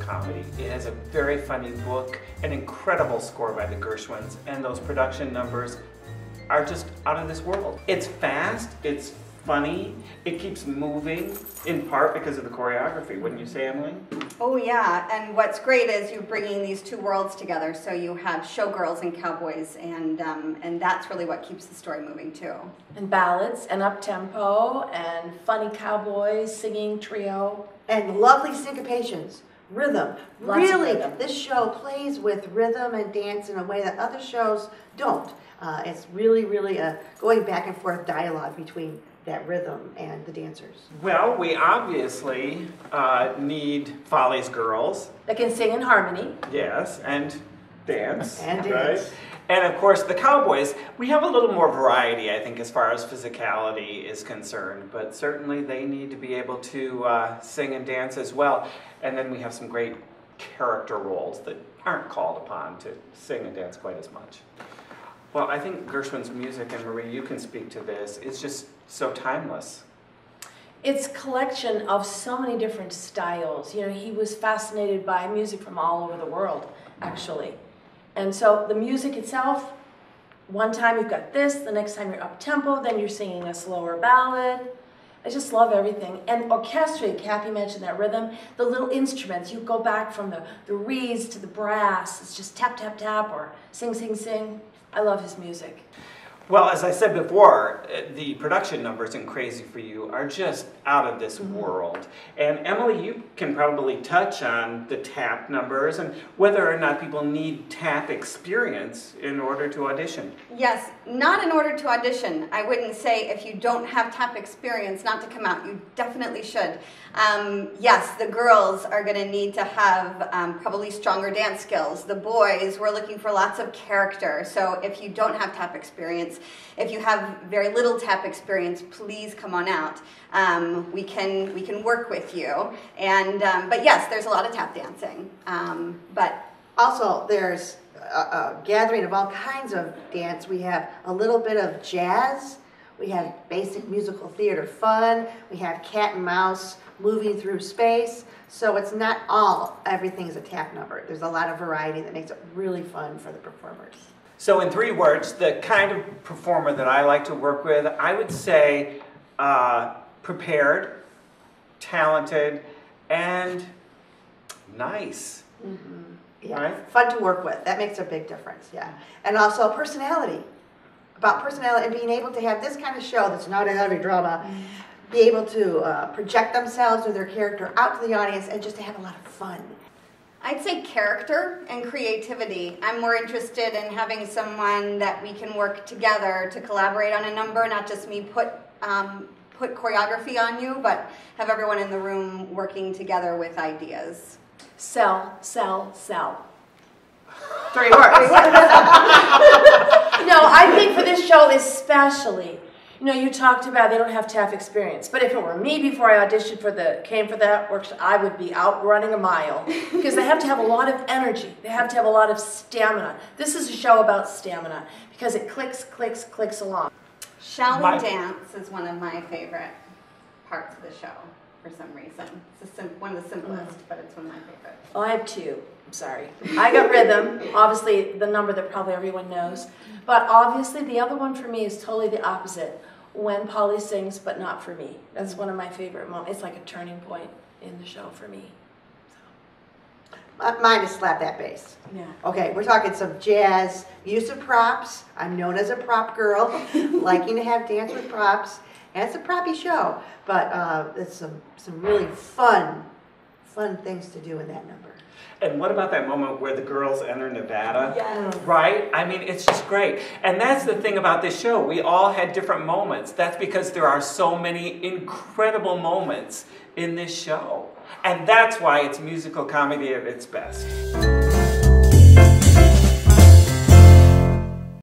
comedy. It has a very funny book, an incredible score by the Gershwins, and those production numbers are just out of this world. It's fast, it's funny, it keeps moving, in part because of the choreography, wouldn't you say, Emily? Oh yeah, and what's great is you're bringing these two worlds together, so you have showgirls and cowboys, and that's really what keeps the story moving too. And ballads, and up-tempo, and funny cowboys, singing trio. And lovely syncopations, rhythm. Lots of Really, rhythm. this show plays with rhythm and dance in a way that other shows don't. It's really, really a going back and forth dialogue between that rhythm and the dancers. Well, we obviously need Folly's girls. That can sing in harmony. Yes, and dance. And right? dance. And of course, the cowboys, we have a little more variety, I think, as far as physicality is concerned, but certainly they need to be able to sing and dance as well. And then we have some great character roles that aren't called upon to sing and dance quite as much. Well, I think Gershwin's music, and Marie, you can speak to this, is just so timeless. It's a collection of so many different styles. You know, he was fascinated by music from all over the world, actually. And so the music itself, one time you've got this, the next time you're up-tempo, then you're singing a slower ballad. I just love everything. And orchestrally, Kathy mentioned that rhythm, the little instruments, you go back from the reeds to the brass, it's just tap, tap, tap, or sing, sing, sing. I love his music. Well, as I said before, the production numbers in Crazy for You are just out of this world. And Emily, you can probably touch on the tap numbers and whether or not people need tap experience in order to audition. Yes, not in order to audition. I wouldn't say if you don't have tap experience not to come out. You definitely should. Yes, the girls are going to need to have probably stronger dance skills. The boys, we're looking for lots of character. So if you don't have tap experience, if you have very little tap experience, please come on out. We can work with you. And but yes, there's a lot of tap dancing. But Also, there's a gathering of all kinds of dance. We have a little bit of jazz. We have basic musical theater fun. We have cat and mouse moving through space. So it's not everything's a tap number. There's a lot of variety that makes it really fun for the performers. So in 3 words, the kind of performer that I like to work with, I would say prepared, talented, and nice. Mm-hmm. Yeah, Right? fun to work with. That makes a big difference, yeah. And also personality. About personality and being able to have this kind of show that's not a heavy drama, be able to project themselves or their character out to the audience and just to have a lot of fun. I'd say character and creativity. I'm more interested in having someone that we can work together to collaborate on a number, not just me put choreography on you, but have everyone in the room working together with ideas. Sell, sell, sell. 3 words. No, I think for this show especially, you know, you talked about they don't have tap experience, but if it were me before I auditioned came for that workshop, I would be out running a mile because they have to have a lot of energy. They have to have a lot of stamina. This is a show about stamina because it clicks, clicks, clicks along. Shall We Dance is one of my favorite parts of the show for some reason. It's one of the simplest, but it's one of my favorites. Oh, I have 2. I'm sorry. I got rhythm, obviously the number that probably everyone knows. But obviously the other one for me is totally the opposite. When Polly sings, but not for me. That's one of my favorite moments. It's like a turning point in the show for me. Mine is Slap That Bass. Yeah. Okay, we're talking some jazz, use of props. I'm known as a prop girl, liking to have dance with props. And it's a proppy show, but it's some really fun things to do in that number. And what about that moment where the girls enter Nevada? Yes. Right? I mean, it's just great. And that's the thing about this show. We all had different moments. That's because there are so many incredible moments in this show. And that's why it's musical comedy at its best.